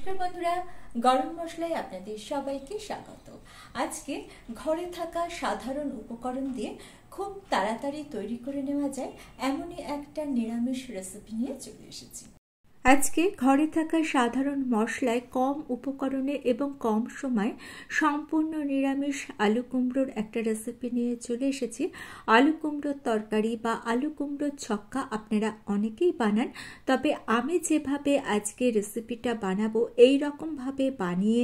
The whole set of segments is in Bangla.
নমস্কার বন্ধুরা, গরম মশলায় আপনাদের সবাইকে স্বাগত। আজকে ঘরে থাকা সাধারণ উপকরণ দিয়ে খুব তাড়াতাড়ি তৈরি করে নেওয়া যায় এমনই একটা নিরামিষ রেসিপি নিয়ে চলে এসেছি। আজকে ঘরে থাকা সাধারণ মশলায় কম উপকরণে এবং কম সময় সম্পূর্ণ নিরামিষ আলু কুমড়োর একটা রেসিপি নিয়ে চলে এসেছি। আলু কুমড়োর তরকারি বা আলু কুমড়োর ছক্কা আপনারা অনেকেই বানান, তবে আমি যেভাবে আজকে রেসিপিটা বানাবো এই রকমভাবে বানিয়ে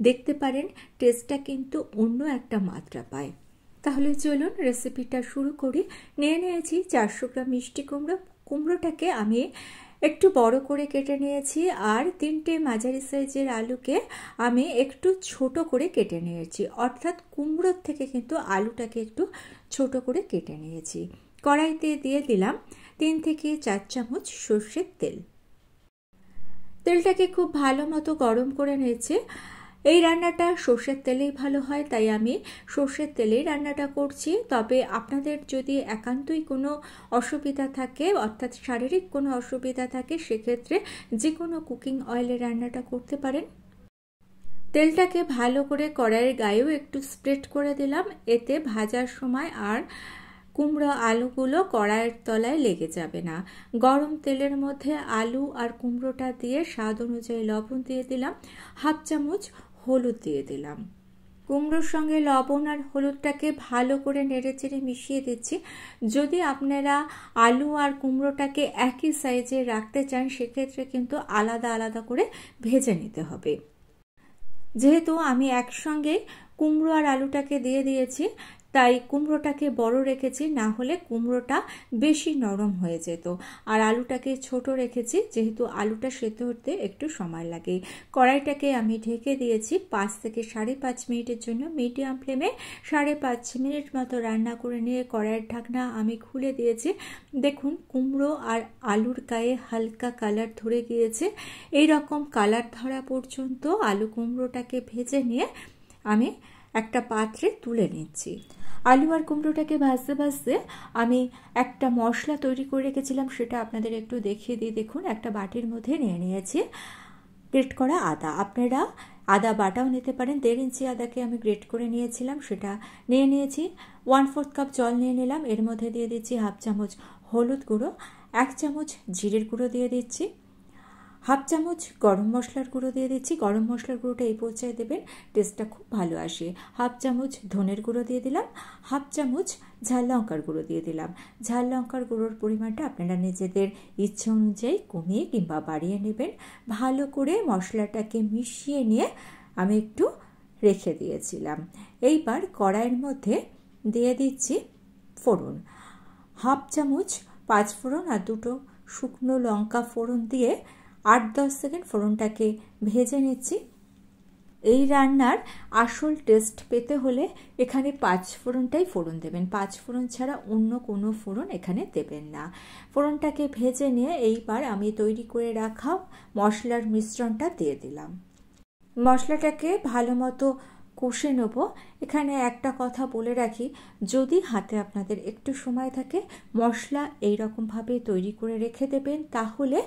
দেখতে পারেন, টেস্টটা কিন্তু অন্য একটা মাত্রা পায়। তাহলে চলুন রেসিপিটা শুরু করি। নিয়ে নিয়েছি 400 গ্রাম মিষ্টি কুমড়ো। কুমড়োটাকে আমি একটু বড় করে কেটে নিয়েছি, আর 3টে মাঝারি সাইজের আলুকে আমি একটু ছোট করে কেটে নিয়েছি, অর্থাৎ কুমড়োর থেকে কিন্তু আলুটাকে একটু ছোট করে কেটে নিয়েছি। কড়াইতে দিয়ে দিলাম 3 থেকে 4 চামচ সর্ষের তেল। তেলটাকে খুব ভালো মতো গরম করে নিয়েছি। এই রান্নাটা সর্ষের তেলেই ভালো হয়, তাই আমি সর্ষের তেলেই রান্নাটা করছি। তবে আপনাদের যদি একান্তই কোনো অসুবিধা থাকে, অর্থাৎ শারীরিক কোনো অসুবিধা থাকে, সেক্ষেত্রে যে কোনো কুকিং অয়েলে রান্নাটা করতে পারেন। তেলটাকে ভালো করে কড়াইয়ের গায়েও একটু স্প্রেড করে দিলাম, এতে ভাজার সময় আর কুমড়ো আলুগুলো কড়াইয়ের তলায় লেগে যাবে না। গরম তেলের মধ্যে আলু আর কুমড়োটা দিয়ে স্বাদ অনুযায়ী লবণ দিয়ে দিলাম, হাফ চামচ হলুদ দিয়ে দিলাম। কুমড়োর সঙ্গে লবণ আর হলুদটাকে ভালো করে নেড়েচেড়ে মিশিয়ে দিচ্ছি। যদি আপনারা আলু আর কুমড়োটাকে একই সাইজে রাখতে চান, সেক্ষেত্রে কিন্তু আলাদা আলাদা করে ভেজে নিতে হবে। যেহেতু আমি একসঙ্গে কুমড়ো আর আলুটাকে দিয়ে দিয়েছি, তাই কুমড়োটাকে বড় রেখেছি, না হলে কুমড়োটা বেশি নরম হয়ে যেত। আর আলুটাকে ছোট রেখেছি, যেহেতু আলুটা সেদ্ধ হতে একটু সময় লাগে। কড়াইটাকে আমি ঢেকে দিয়েছি 5 থেকে 5.5 মিনিটের জন্য। মিডিয়াম ফ্লেমে 5.5 মিনিট মতো রান্না করে নিয়ে কড়াইয়ের ঢাকনা আমি খুলে দিয়েছি। দেখুন, কুমড়ো আর আলুর গায়ে হালকা কালার ধরে গিয়েছে। এই রকম কালার ধরা পর্যন্ত আলু কুমড়োটাকে ভেজে নিয়ে আমি একটা পাত্রে তুলে নিচ্ছি। আলু আর কুমড়োটাকে ভাজতে ভাজতে আমি একটা মশলা তৈরি করে রেখেছিলাম, সেটা আপনাদের একটু দেখিয়ে দিই। দেখুন, একটা বাটির মধ্যে নিয়ে নিয়েছি গ্রেট করা আদা। আপনারা আদা বাটাও নিতে পারেন। 1.5 ইঞ্চি আদাকে আমি গ্রেট করে নিয়েছিলাম, সেটা নিয়ে নিয়েছি। 1/4 কাপ জল নিয়ে নিলাম। এর মধ্যে দিয়ে দিচ্ছি হাফ চামচ হলুদ গুঁড়ো, 1 চামচ জিরের গুঁড়ো দিয়ে দিচ্ছি, হাফ চামচ গরম মশলার গুঁড়ো দিয়ে দিচ্ছি। গরম মশলার গুঁড়োটা এই পর্যায়ে দেবেন, টেস্টটা খুব ভালো আসে। হাফ চামচ ধনের গুঁড়ো দিয়ে দিলাম, হাফ চামচ ঝাল লঙ্কার গুঁড়ো দিয়ে দিলাম। ঝাল লঙ্কার গুঁড়োর পরিমাণটা আপনারা নিজেদের ইচ্ছে অনুযায়ী কমিয়ে কিংবা বাড়িয়ে নেবেন। ভালো করে মশলাটাকে মিশিয়ে নিয়ে আমি একটু রেখে দিয়েছিলাম। এইবার কড়াইয়ের মধ্যে দিয়ে দিচ্ছি ফোড়ন। হাফ চামচ 5 ফোড়ন আর 2টো শুকনো লঙ্কা ফোড়ন দিয়ে 8-10 সেকেন্ড ফোড়নটাকে ভেজে নিচ্ছি। এই রান্নার আসল টেস্ট পেতে হলে এখানে 5 ফোড়নটাই ফোড়ন দেবেন, 5 ফোড়ন ছাড়া অন্য কোনো ফোড়ন এখানে দেবেন না। ফোড়নটাকে ভেজে নিয়ে এইবার আমি তৈরি করে রাখা মশলার মিশ্রণটা দিয়ে দিলাম। মশলাটাকে ভালো মতো কষে নেব। এখানে একটা কথা বলে রাখি, যদি হাতে আপনাদের একটু সময় থাকে, মশলা এইরকমভাবে তৈরি করে রেখে দেবেন, তাহলে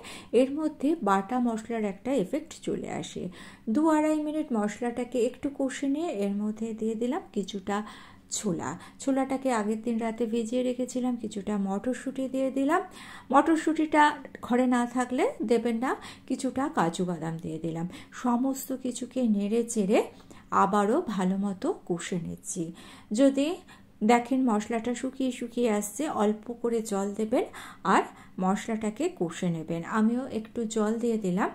এর মধ্যে বাটা মশলার একটা এফেক্ট চলে আসে। 2-2.5 মিনিট মশলাটাকে একটু কষে নিয়ে এর মধ্যে দিয়ে দিলাম কিছুটা ছোলাটাকে আগের দিন রাতে ভিজিয়ে রেখেছিলাম। কিছুটা মটরশুঁটি দিয়ে দিলাম। মটরশুঁটিটা ঘরে না থাকলে দেবেন না। কিছুটা কাজু বাদাম দিয়ে দিলাম। সমস্ত কিছুকে নেড়ে চেড়ে আবারও ভালো মতো কষে নিচ্ছি। যদি দেখেন মশলাটা শুকিয়ে শুকিয়ে আসছে, অল্প করে জল দেবেন আর মশলাটাকে কষে নেবেন। আমিও একটু জল দিয়ে দিলাম।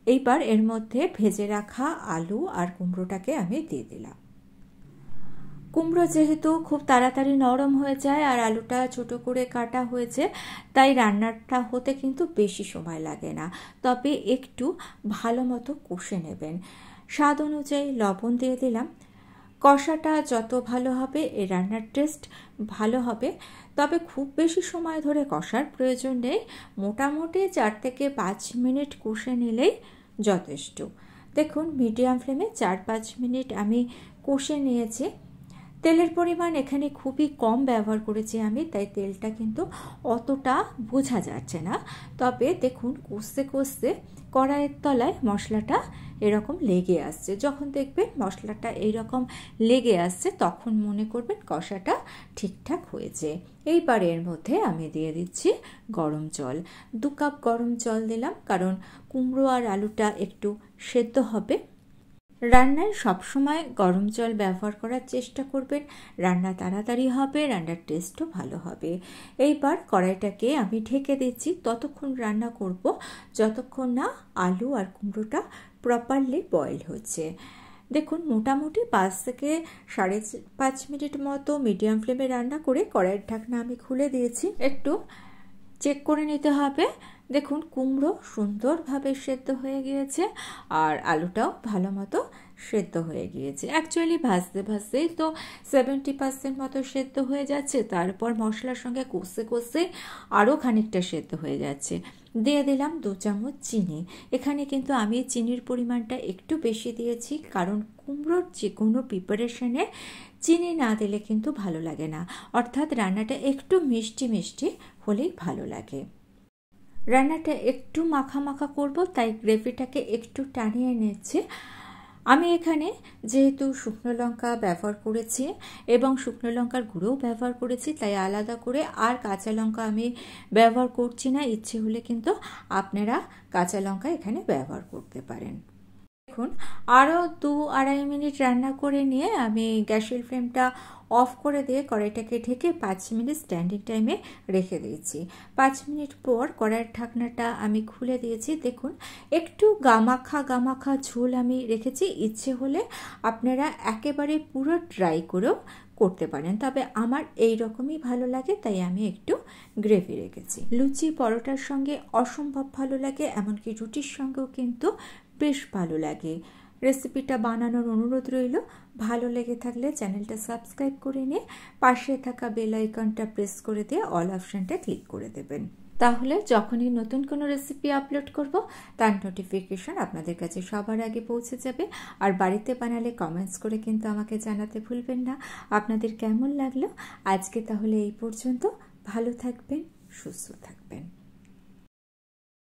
এইবার এর মধ্যে ভেজে রাখা আলু আর কুমড়োটাকে আমি দিয়ে দিলাম। কুমড়ো যেহেতু খুব তাড়াতাড়ি নরম হয়ে যায় আর আলুটা ছোট করে কাটা হয়েছে, তাই রান্নাটা হতে কিন্তু বেশি সময় লাগে না, তবে একটু ভালো মতো কষে নেবেন। স্বাদ অনুযায়ী লবণ দিয়ে দিলাম। কষাটা যত ভালো হবে এই রান্নার টেস্ট ভালো হবে, তবে খুব বেশি সময় ধরে কষার প্রয়োজন নেই। মোটামুটি 4 থেকে 5 মিনিট কষে নিলেই যথেষ্ট। দেখুন, মিডিয়াম ফ্লেমে 4-5 মিনিট আমি কষে নিয়েছি। তেলের পরিমাণ এখানে খুবই কম ব্যবহার করেছি আমি, তাই তেলটা কিন্তু অতটা বোঝা যাচ্ছে না। তবে দেখুন, কষতে কষতে কড়াইয়ের তলায় মশলাটা এরকম লেগে আসছে। যখন দেখবেন মশলাটা এইরকম লেগে আসছে তখন মনে করবেন কষাটা ঠিকঠাক হয়েছে। এইবার এর মধ্যে আমি দিয়ে দিচ্ছি গরম জল। 2 কাপ গরম জল দিলাম, কারণ কুমড়ো আর আলুটা একটু সেদ্ধ হবে। রান্নায় সবসময় গরম জল ব্যবহার করার চেষ্টা করবেন, রান্না তাড়াতাড়ি হবে, রান্নার টেস্টও ভালো হবে। এইবার কড়াইটাকে আমি ঢেকে দিচ্ছি, ততক্ষণ রান্না করব যতক্ষণ না আলু আর কুমড়োটা প্রপারলি বয়েল হচ্ছে। দেখুন মোটামুটি 5 থেকে 5.5 মিনিট মতো মিডিয়াম ফ্লেমে রান্না করে কড়াইয়ের ঢাকনা আমি খুলে দিয়েছি। একটু চেক করে নিতে হবে। দেখুন কুমড়ো সুন্দরভাবে সেদ্ধ হয়ে গিয়েছে আর আলুটাও ভালো মতো সেদ্ধ হয়ে গিয়েছে। অ্যাকচুয়ালি ভাজতে ভাজতেই তো 70% মতো সেদ্ধ হয়ে যাচ্ছে, তারপর মশলার সঙ্গে কষে কষে আরও খানিকটা সেদ্ধ হয়ে যাচ্ছে। দিয়ে দিলাম 2 চামচ চিনি। এখানে কিন্তু আমি চিনির পরিমাণটা একটু বেশি দিয়েছি, কারণ কুমড়োর যে কোনো প্রিপারেশনে চিনি না দিলে কিন্তু ভালো লাগে না, অর্থাৎ রান্নাটা একটু মিষ্টি মিষ্টি হলেই ভালো লাগে। রান্নাটা একটু মাখা মাখা করব, তাই গ্রেভিটাকে একটু টানিয়ে নিচ্ছে। আমি এখানে যেহেতু শুকনো লঙ্কা ব্যবহার করেছি এবং শুকনো লঙ্কার গুঁড়োও ব্যবহার করেছি, তাই আলাদা করে আর কাঁচা লঙ্কা আমি ব্যবহার করছি না। ইচ্ছে হলে কিন্তু আপনারা কাঁচা লঙ্কা এখানে ব্যবহার করতে পারেন। দেখুন আরও 2-2.5 মিনিট রান্না করে নিয়ে আমি গ্যাসের ফ্লেমটা অফ করে দিয়ে কড়াইটাকে ঢেকে 5 মিনিট স্ট্যান্ডিং টাইমে রেখে দিয়েছি। 5 মিনিট পর কড়াইয়ের ঢাকনাটা আমি খুলে দিয়েছি। দেখুন একটু গামাখা ঝোল আমি রেখেছি, ইচ্ছে হলে আপনারা একেবারে পুরো ড্রাই করেও করতে পারেন, তবে আমার এই রকমই ভালো লাগে তাই আমি একটু গ্রেভি রেখেছি। লুচি পরোটার সঙ্গে অসম্ভব ভালো লাগে, এমনকি রুটির সঙ্গেও কিন্তু বেশ ভালো লাগে। রেসিপিটা বানানোর অনুরোধ রইল। ভালো লেগে থাকলে চ্যানেলটা সাবস্ক্রাইব করে নিয়ে পাশে থাকা বেল আইকনটা প্রেস করে দিয়ে অল অপশানটা ক্লিক করে দেবেন, তাহলে যখনই নতুন কোনো রেসিপি আপলোড করব তার নোটিফিকেশন আপনাদের কাছে সবার আগে পৌঁছে যাবে। আর বাড়িতে বানালে কমেন্টস করে কিন্তু আমাকে জানাতে ভুলবেন না আপনাদের কেমন লাগলো। আজকে তাহলে এই পর্যন্ত। ভালো থাকবেন, সুস্থ থাকবেন।